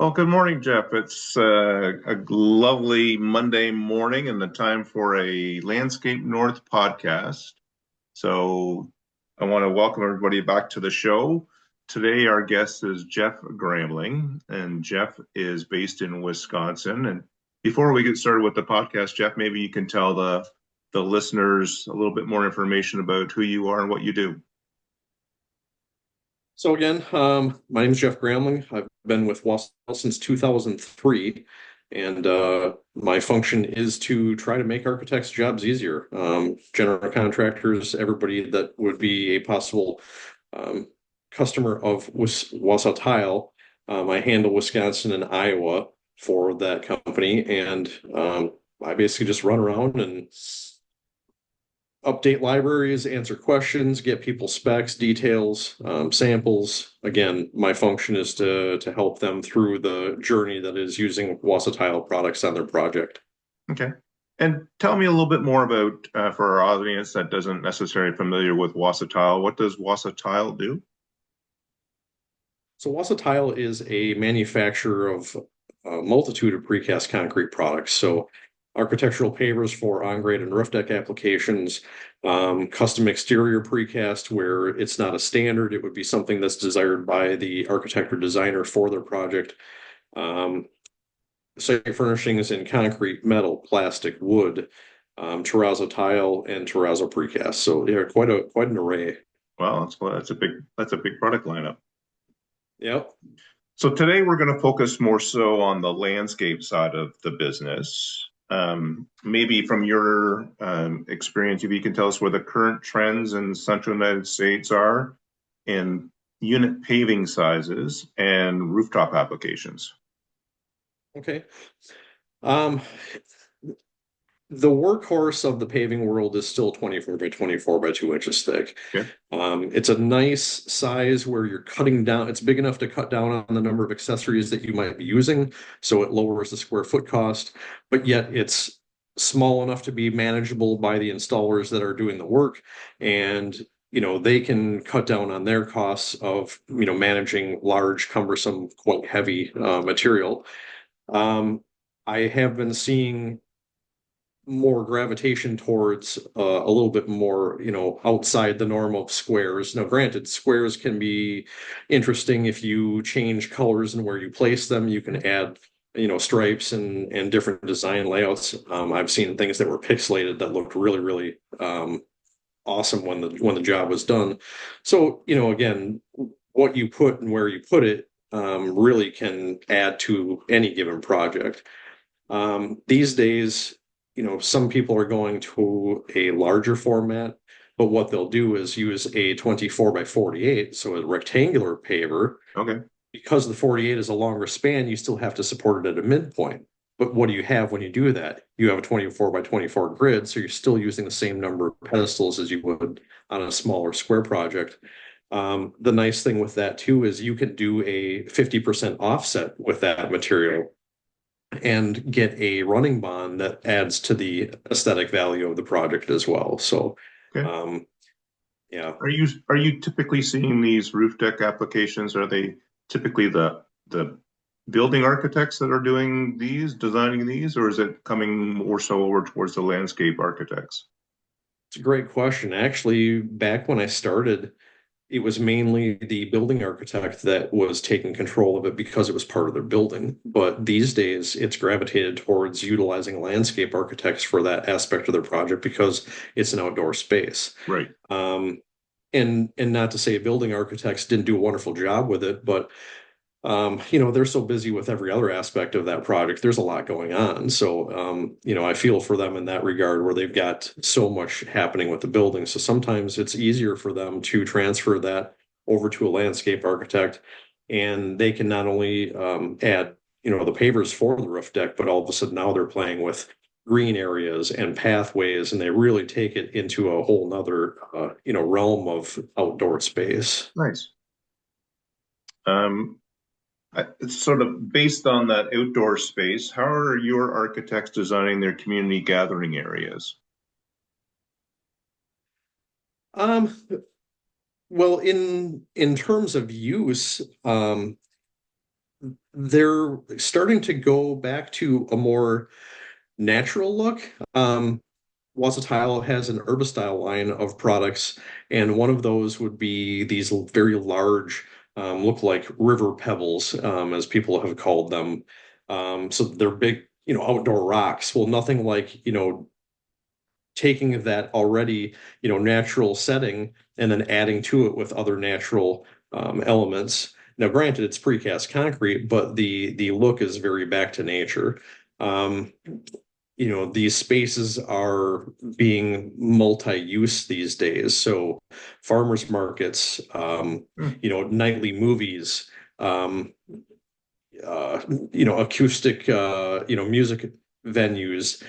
Well, good morning, Jeff. It's a lovely Monday morning and the time for a Landscape North podcast. So I want to welcome everybody back to the show. Today, our guest is Jeff Gramling, and Jeff is based in Wisconsin. And before we get started with the podcast, Jeff, maybe you can tell the listeners a little bit more information about who you are and what you do. So again, my name is Jeff Gramling. I've been with Wausau since 2003, and my function is to try to make architects' jobs easier. General contractors, everybody that would be a possible um, customer of Wausau Tile. I handle Wisconsin and Iowa for that company, and I basically just run around and update libraries, answer questions, get people specs, details, samples. Again, my function is to help them through the journey that is using Wausau Tile products on their project. Okay. And tell me a little bit more about, for our audience that doesn't necessarily familiar with Wausau Tile, what does Wausau Tile do? So Wausau Tile is a manufacturer of a multitude of precast concrete products. So architectural pavers for on-grade and roof deck applications, custom exterior precast where it's not a standard, it would be something that's desired by the architect or designer for their project. Um, Site furnishings in concrete, metal, plastic, wood, terrazzo tile, and terrazzo precast. So yeah, quite an array. Well, that's a big product lineup. Yep. So today we're going to focus more so on the landscape side of the business. Maybe from your experience, if you can tell us where the current trends in Central United States are in unit paving sizes and rooftop applications. Okay. Um, the workhorse of the paving world is still 24 by 24 by 2 inches thick. Okay. It's a nice size where you're cutting down. It's big enough to cut down on the number of accessories that you might be using, so it lowers the square foot cost, but yet it's small enough to be manageable by the installers that are doing the work. And they can cut down on their costs of managing large, cumbersome, quite heavy material. Um, I have been seeing more gravitation towards a little bit more, outside the norm of squares. Now, granted, squares can be interesting if you change colors and where you place them. You can add, stripes and different design layouts. I've seen things that were pixelated that looked really, really awesome when the job was done. So, again, what you put and where you put it really can add to any given project. These days, some people are going to a larger format, but what they'll do is use a 24 by 48, so a rectangular paver. Okay. Because the 48 is a longer span, you still have to support it at a midpoint. But what do you have when you do that? You have a 24 by 24 grid, so you're still using the same number of pedestals as you would on a smaller square project. The nice thing with that too is you can do a 50% offset with that material and get a running bond that adds to the aesthetic value of the project as well. So, Okay. um, yeah. Are you typically seeing these roof deck applications? Are they typically the building architects that are doing these, designing these, or is it coming more so over towards the landscape architects? It's a great question. Actually, back when I started, it was mainly the building architect that was taking control of it because it was part of their building. But these days, it's gravitated towards utilizing landscape architects for that aspect of their project because it's an outdoor space. Right. Um, and not to say building architects didn't do a wonderful job with it, but they're so busy with every other aspect of that project. There's a lot going on. So, I feel for them in that regard where they've got so much happening with the building. So sometimes it's easier for them to transfer that over to a landscape architect, and they can not only add, the pavers for the roof deck, but all of a sudden now they're playing with green areas and pathways, and they really take it into a whole nother, realm of outdoor space. Nice. Um, it's sort of based on that outdoor space. How are your architects designing their community gathering areas? Um, Well, in terms of use, they're starting to go back to a more natural look. Wausau Tile has an Herbostyle line of products, and one of those would be these very large, look like river pebbles, as people have called them. So they're big, outdoor rocks. Well, nothing like, taking that already, natural setting and then adding to it with other natural elements. Now, granted, it's precast concrete, but the look is very back to nature. Um, these spaces are being multi-use these days. So farmers markets, Hmm. nightly movies, um, uh, acoustic, music venues.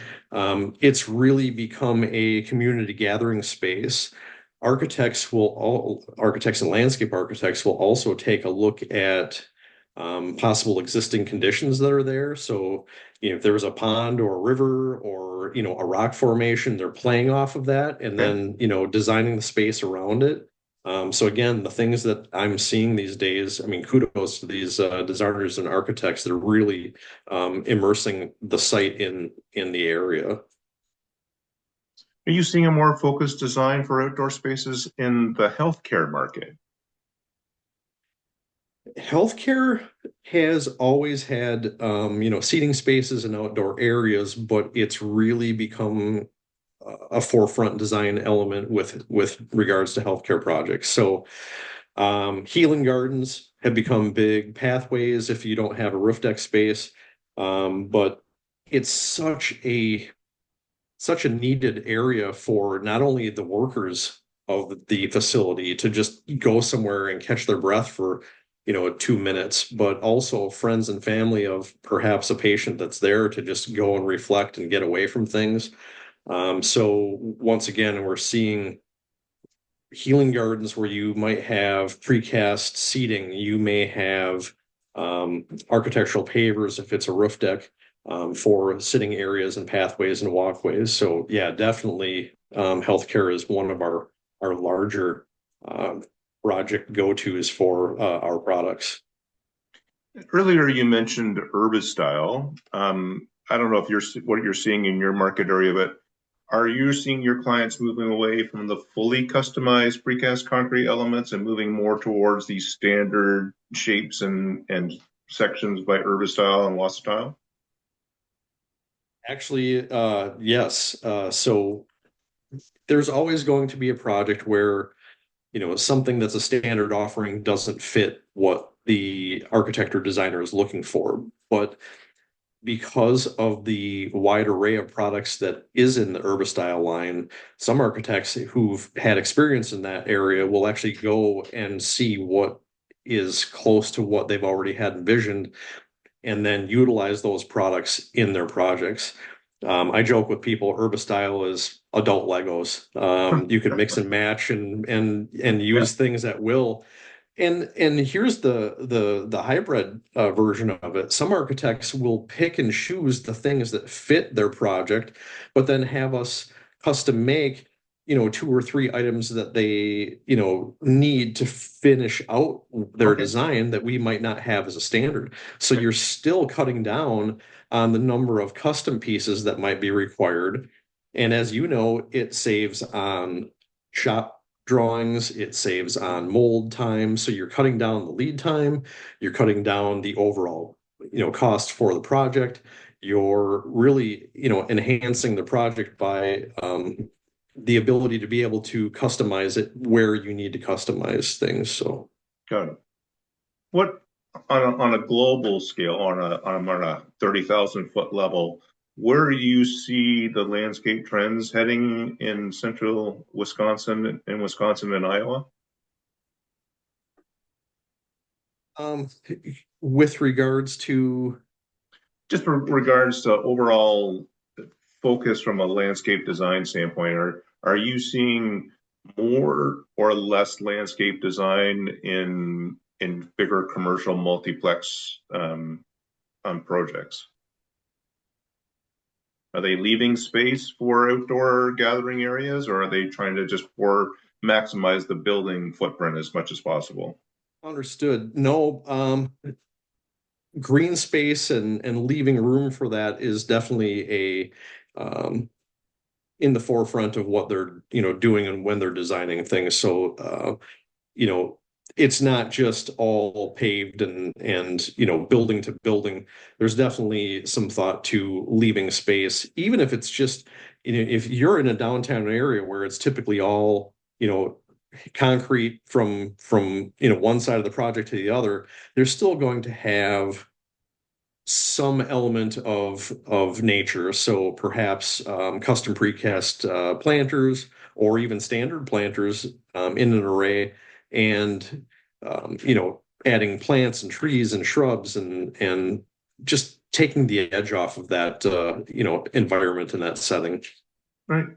It's really become a community gathering space. Architects and landscape architects will also take a look at possible existing conditions that are there. So, if there was a pond or a river or, a rock formation, they're playing off of that and Okay. then, designing the space around it. So again, the things that I'm seeing these days, I mean, kudos to these designers and architects that are really immersing the site in the area. Are you seeing a more focused design for outdoor spaces in the healthcare market? Healthcare has always had, seating spaces and outdoor areas, but it's really become a forefront design element with regards to healthcare projects. So healing gardens have become big pathways if you don't have a roof deck space. But it's such a needed area for not only the workers of the facility to just go somewhere and catch their breath for 2 minutes, but also friends and family of perhaps a patient that's there to just go and reflect and get away from things. So once again, we're seeing healing gardens where you might have precast seating, you may have architectural pavers if it's a roof deck, for sitting areas and pathways and walkways. So yeah, definitely healthcare is one of our larger project go-tos for our products. Earlier, you mentioned Herbostyle. I don't know if you're what you're seeing in your market area, but are you seeing your clients moving away from the fully customized precast concrete elements and moving more towards these standard shapes and sections by Herbostyle and Wausau Tile? Actually, yes. So there's always going to be a project where something that's a standard offering doesn't fit what the architect or designer is looking for. But because of the wide array of products that is in the Herbostyle line, some architects who've had experience in that area will actually go and see what is close to what they've already had envisioned and then utilize those products in their projects. I joke with people, Herbostyle is adult Legos. You could mix and match and Yeah. use things at will. And here's the hybrid version of it. Some architects will pick and choose the things that fit their project, but then have us custom make, two or three items that they, need to finish out their Okay. design that we might not have as a standard. So you're still cutting down on the number of custom pieces that might be required. And as you know, it saves on shop drawings, it saves on mold time. So you're cutting down the lead time, you're cutting down the overall, cost for the project. You're really, enhancing the project by the ability to be able to customize it where you need to customize things. So Got it. What on a global scale, on a 30,000 foot level, where do you see the landscape trends heading in central Wisconsin and Iowa? um, with regards to Just for regards to overall focus from a landscape design standpoint, are you seeing more or less landscape design in bigger commercial multiplex projects? Are they leaving space for outdoor gathering areas, or are they trying to just maximize the building footprint as much as possible? understood, no, green space and leaving room for that is definitely in the forefront of what they're doing and when they're designing things. So you know, it's not just all paved and building to building. There's definitely some thought to leaving space, even if it's just if you're in a downtown area where it's typically all concrete from one side of the project to the other, they're still going to have some element of nature. So perhaps custom precast planters or even standard planters in an array, and adding plants and trees and shrubs and just taking the edge off of that environment and that setting. Right.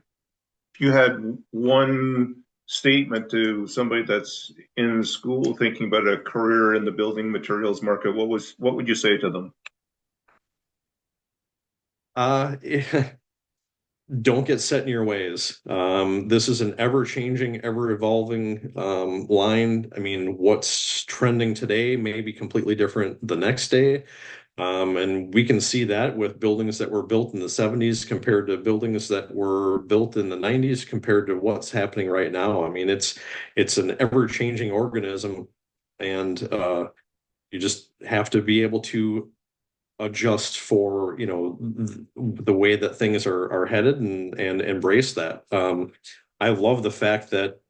If you had one statement to somebody that's in school thinking about a career in the building materials market, what would you say to them? Uh, don't get set in your ways. This is an ever-changing, ever-evolving line. I mean, what's trending today may be completely different the next day. And we can see that with buildings that were built in the 70s compared to buildings that were built in the 90s compared to what's happening right now. I mean, it's an ever-changing organism, and you just have to be able to adjust for the way that things are headed and embrace that. I love the fact that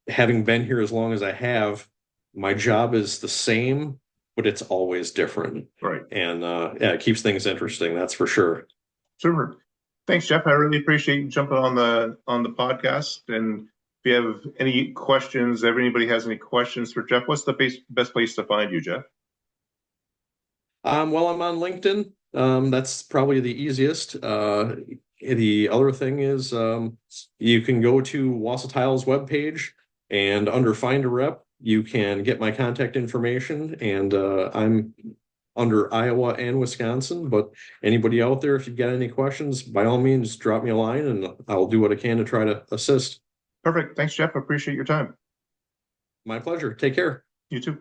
having been here as long as I have, my job is the same, but it's always different. Right. And yeah, it keeps things interesting, that's for sure. Super. Thanks, Jeff. I really appreciate you jumping on the podcast. And if you have any questions, if anybody has any questions for Jeff, what's the best place to find you, Jeff? Well, I'm on LinkedIn. That's probably the easiest. The other thing is you can go to Wausau Tile's webpage, and under Find a Rep, you can get my contact information. And I'm under Iowa and Wisconsin, but anybody out there, if you've got any questions, by all means, drop me a line and I'll do what I can to try to assist. Perfect. Thanks, Jeff. I appreciate your time. My pleasure. Take care. You too.